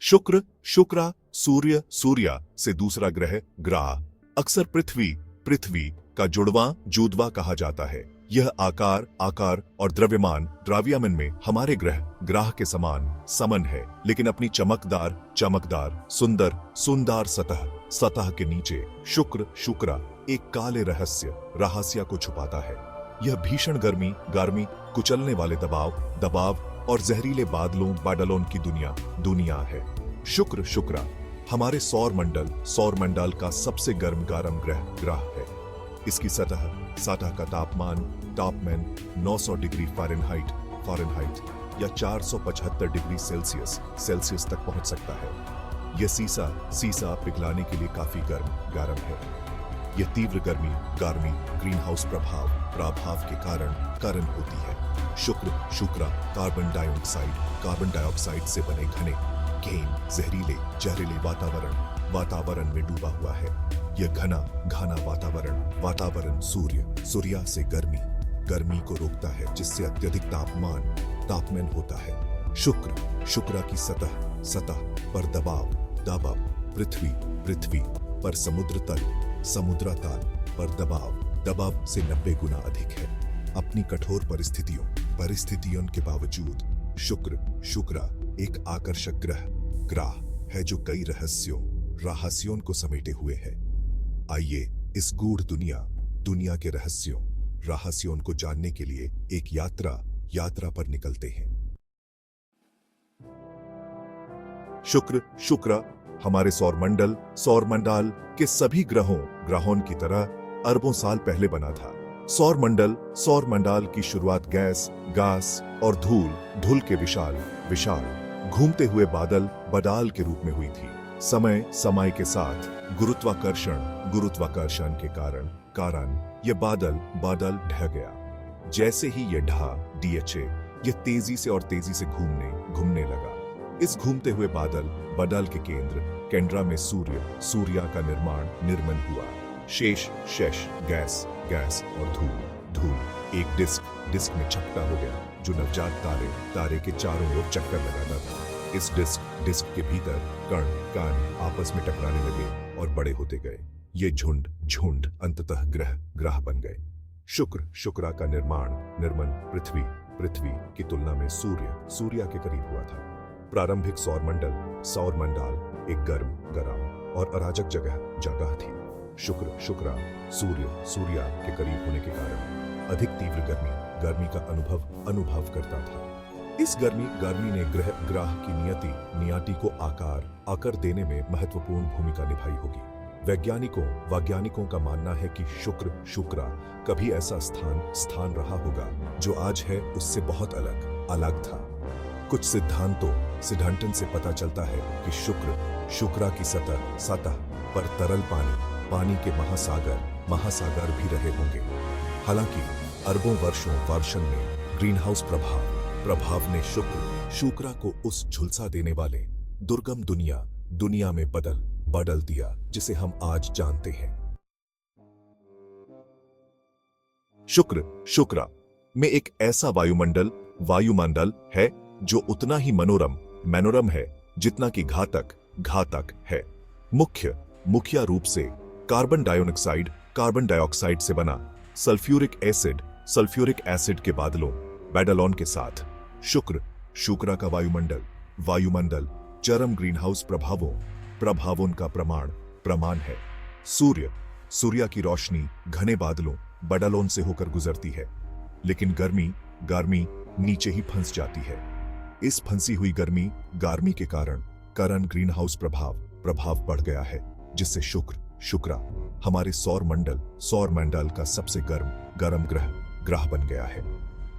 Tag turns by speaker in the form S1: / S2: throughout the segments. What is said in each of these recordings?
S1: शुक्र, शुक्रा, सूर्य, सूर्या से दूसरा ग्रह, ग्राह। अक्सर पृथ्वी, पृथ्वी का जुड़वां, जुड़वा कहा जाता है। यह आकार, आकार और द्रव्यमान, द्रव्यमान में हमारे ग्रह, ग्राह के समान, समन है, लेकिन अपनी चमकदार, चमकदार, सुंदर, सुंदर सतह, सतह के नीचे शुक्र, शुक्रा एक काले रहस्य, रहस्य को छुपाता है। यह भीषण गर्मी, गर्मी, कुचलने वाले दबाव, दबाव और जहरीले बादलों, बादलों की दुनिया, दुनिया है। शुक्र, शुक्रा हमारे सौर मंडल, सौर मंडल का सबसे गर्म ग्रह, ग्रह है। इसकी सतह, सतह का तापमान, तापमान 900 डिग्री फ़ारेनहाइट, फ़ारेनहाइट या 475 डिग्री सेल्सियस, सेल्सियस तक पहुंच सकता है। यह सीसा, सीसा पिघलाने के लिए काफी गर्म है। यह तीव्र गर्मी, गर्मी ग्रीन हाउस प्रभाव, प्रभाव के कारण होती है। शुक्र, शुक्रा कार्बन डाइऑक्साइड, कार्बन डाइऑक्साइड से बने घने, गहन, जहरीले, जहरीले वातावरण, वातावरण में डूबा हुआ है। यह घना, घना वातावरण, वातावरण सूर्य, सूर्य से गर्मी, गर्मी को रोकता है, जिससे अत्यधिक तापमान, तापमान होता है। शुक्र, शुक्रा की सतह, सतह पर दबाव, दबाव, पृथ्वी, पृथ्वी पर समुद्र तल, समुद्र तल पर दबाव, दबाव से 90 गुना अधिक है। अपनी कठोर परिस्थितियों, परिस्थितियों के बावजूद शुक्र, शुक्रा एक आकर्षक ग्रह, ग्रह है जो कई रहस्यों, रहस्यों को समेटे हुए है। आइए इस गूढ़ दुनिया, दुनिया के रहस्यों, रहस्यों को जानने के लिए एक यात्रा, यात्रा पर निकलते हैं। शुक्र, शुक्रा हमारे सौरमंडल, सौरमंडल के सभी ग्रहों, ग्रहों की तरह अरबों साल पहले बना था। सौरमंडल, सौरमंडल की शुरुआत गैस, गैस और धूल, धूल के विशाल, विशाल घूमते हुए बादल, बादल के रूप में हुई थी। समय, समय के साथ गुरुत्वाकर्षण, गुरुत्वाकर्षण के कारण ये बादल, बादल ढह गया। जैसे ही ये ढहा, DHA ये तेजी से और तेजी से घूमने लगा। इस घूमते हुए बादल, बादल के केंद्र में सूर्य, सूर्य का निर्माण हुआ। शेष, शेष गैस, गैस और धूल, धूल एक डिस्क में चपटा हो गया, जो नवजात तारे, तारे के चारों ओर चक्कर लगाता था। इस डिस्क के भीतर कण आपस में टकराने लगे और बड़े होते गए। ये झुंड अंततः ग्रह बन गए। शुक्र, शुक्रा का निर्माण पृथ्वी की तुलना में सूर्य के करीब हुआ था। प्रारंभिक सौरमंडल एक गर्म और अराजक जगह थी। शुक्र, शुक्रा सूर्य के करीब होने के कारण अधिक तीव्र गर्मी का अनुभव करता था। इस गर्मी ने ग्रह की नियति को आकार देने में महत्वपूर्ण भूमिका निभाई होगी। वैज्ञानिकों का मानना है कि शुक्रा कभी ऐसा स्थान रहा होगा जो आज है उससे बहुत अलग था। कुछ सिद्धांतों से पता चलता है कि शुक्रा की सतह पर तरल पानी के महासागर भी रहे होंगे। हालांकि अरबों वर्षों में ग्रीन हाउस प्रभाव ने शुक्रा को उस झुलसा देने वाले दुर्गम दुनिया में बदल दिया जिसे हम आज जानते हैं। शुक्रा में एक ऐसा वायुमंडल है जो उतना ही मनोरम है जितना कि घातक है। मुख्य रूप से कार्बन डाइऑक्साइड से बना सल्फ्यूरिक एसिड के बादलों के साथ शुक्रा का वायुमंडल चरम ग्रीन हाउस प्रभावों का प्रमाण है। सूर्य की रोशनी घने बादलों से होकर गुजरती है, लेकिन गर्मी नीचे ही फंस जाती है। इस फंसी हुई गर्मी के कारण ग्रीन हाउस प्रभाव बढ़ गया है, जिससे शुक्रा हमारे सौरमंडल का सबसे गर्म ग्रह बन गया है।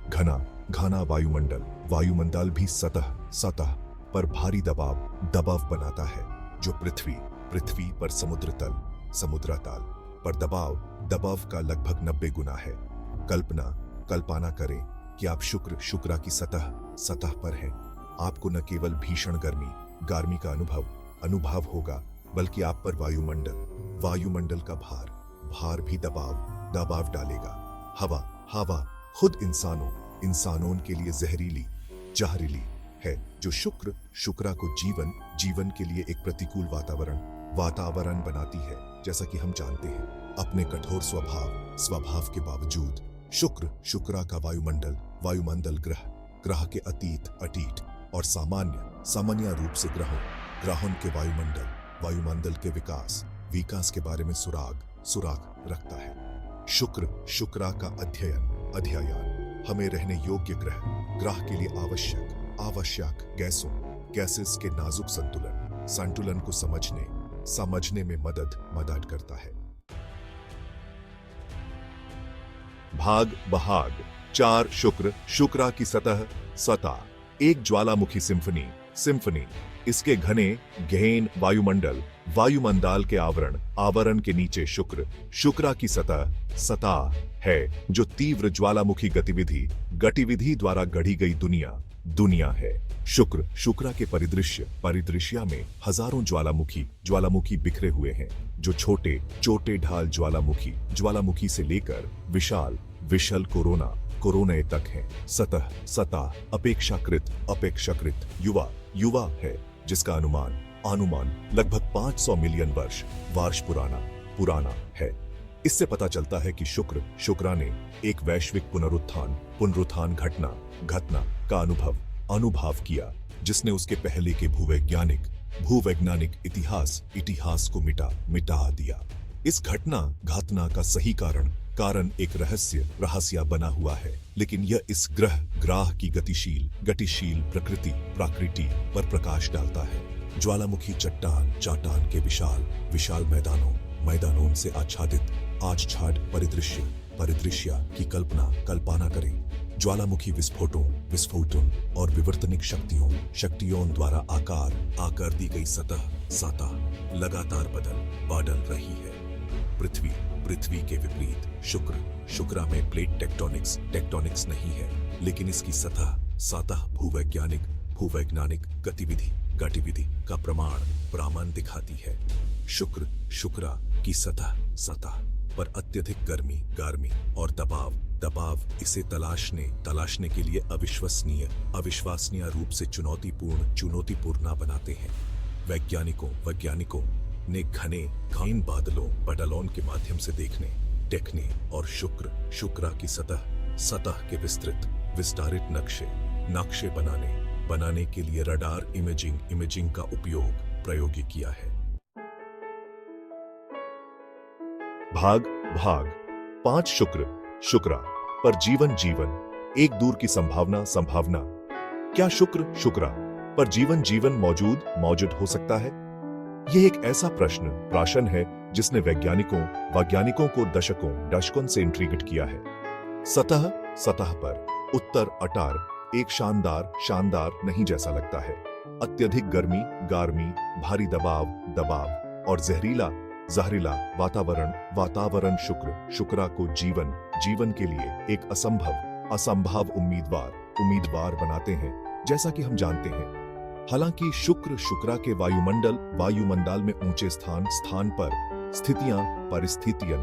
S1: घना वायुमंडल भी सतह पर भारी दबाव बनाता है, जो पृथ्वी पर समुद्र तल पर दबाव का लगभग 90 गुना है। कल्पना करें कि आप शुक्रा की सतह पर हैं। आपको न केवल भीषण गर्मी का अनुभव होगा, बल्कि आप पर वायुमंडल का भार भी दबाव डालेगा। हवा खुद इंसानों के लिए जहरीली है जो शुक्र शुक्रा को जीवन के लिए एक प्रतिकूल वातावरण बनाती है। जैसा कि हम जानते हैं, अपने कठोर स्वभाव के बावजूद शुक्रा का वायुमंडल ग्रह के अतीत और सामान्य रूप से ग्रहों के वायुमंडल के विकास के बारे में सुराग रखता है। शुक्रा का अध्ययन हमें रहने योग्य ग्रह के लिए आवश्यक गैसेस के नाजुक संतुलन को समझने में मदद करता है। भाग 4 शुक्रा की सतह एक ज्वालामुखी सिम्फनी। इसके घने गहन वायुमंडल के आवरण के नीचे शुक्रा की सतह है जो तीव्र ज्वालामुखी गतिविधि द्वारा गढ़ी गई दुनिया है। शुक्रा के परिदृश्य में हजारों ज्वालामुखी बिखरे हुए हैं जो छोटे ढाल ज्वालामुखी से लेकर विशाल कोरोना तक है। सतह अपेक्षाकृत युवा है जिसका अनुमान लगभग 500 मिलियन वर्ष पुराना है। इससे पता चलता है कि शुक्रा ने एक वैश्विक पुनरुत्थान घटना का अनुभव किया जिसने उसके पहले के भूवैज्ञानिक इतिहास को मिटा दिया। इस घटना का सही कारण एक रहस्य बना हुआ है, लेकिन यह इस ग्रह की गतिशील प्रकृति पर प्रकाश डालता है। ज्वालामुखी चट्टान के विशाल मैदानों से आच्छादित परिदृश्य की कल्पना करें। ज्वालामुखी विस्फोटों और विवर्तनिक शक्तियों द्वारा आकार दी गई सतह लगातार बदल रही है। पृथ्वी के विपरीत शुक्रा में प्लेट टेक्टोनिक्स नहीं है, लेकिन इसकी सतह भूवैज्ञानिक गतिविधि का प्रमाण दिखाती है। शुक्रा की सतह पर अत्यधिक गर्मी और दबाव इसे तलाशने के लिए अविश्वसनीय रूप से चुनौतीपूर्ण बनाते हैं। वैज्ञानिकों ने घने बादलों के माध्यम से देखने और शुक्रा की सतह के विस्तारित नक्शे बनाने के लिए रडार इमेजिंग का प्रयोग किया है। भाग 5 शुक्रा पर जीवन एक दूर की संभावना। क्या शुक्रा पर जीवन मौजूद हो सकता है? यह एक ऐसा प्रश्न है जिसने वैज्ञानिकों को दशकों से इंट्रिग्ड किया है। सतह पर उत्तर अटार एक शानदार नहीं जैसा लगता है। अत्यधिक गर्मी, भारी दबाव और जहरीला वातावरण शुक्रा को जीवन के लिए एक असंभव उम्मीदवार बनाते हैं। जैसा कि हम जानते हैं, हालांकि शुक्रा के वायुमंडल में ऊंचे स्थान पर परिस्थितियां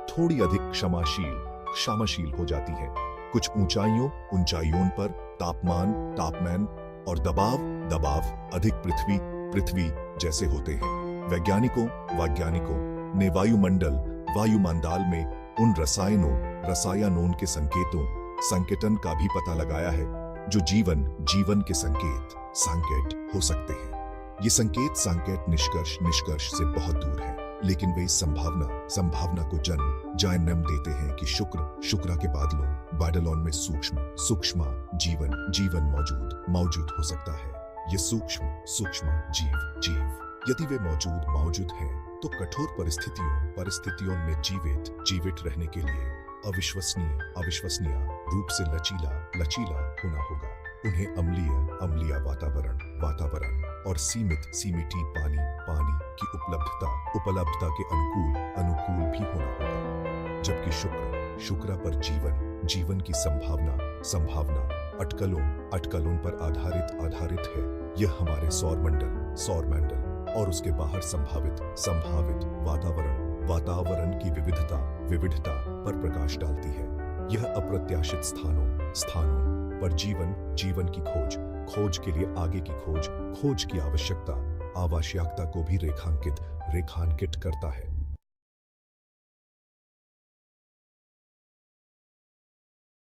S1: थोड़ी अधिक क्षमाशील हो जाती हैं। कुछ ऊंचाइयों पर तापमान और दबाव अधिक पृथ्वी जैसे होते हैं। वैज्ञानिकों ने वायुमंडल में उन रसायनों के संकेतन का भी पता लगाया है जो जीवन के संकेत हो सकते हैं। ये संकेत निष्कर्ष से बहुत दूर है, लेकिन वे इस संभावना को जन्म देते हैं कि शुक्रा के बादलों में सूक्ष्म जीवन मौजूद हो सकता है। ये सूक्ष्म जीव यदि वे मौजूद हैं तो कठोर परिस्थितियों में जीवित रहने के लिए अविश्वसनीय रूप से लचीला होना होगा। उन्हें अम्लीय वातावरण और सीमित पानी की उपलब्धता के अनुकूल भी होना होगा। जबकि शुक्रा पर जीवन की संभावना अटकलों पर आधारित है। यह हमारे सौरमंडल और उसके बाहर संभावित वातावरण की विविधता पर प्रकाश डालती है। यह अप्रत्याशित स्थानों पर जीवन की खोज के लिए आगे की खोज, खोज की आवश्यकता, आवश्यकता को भी रेखांकित करता है।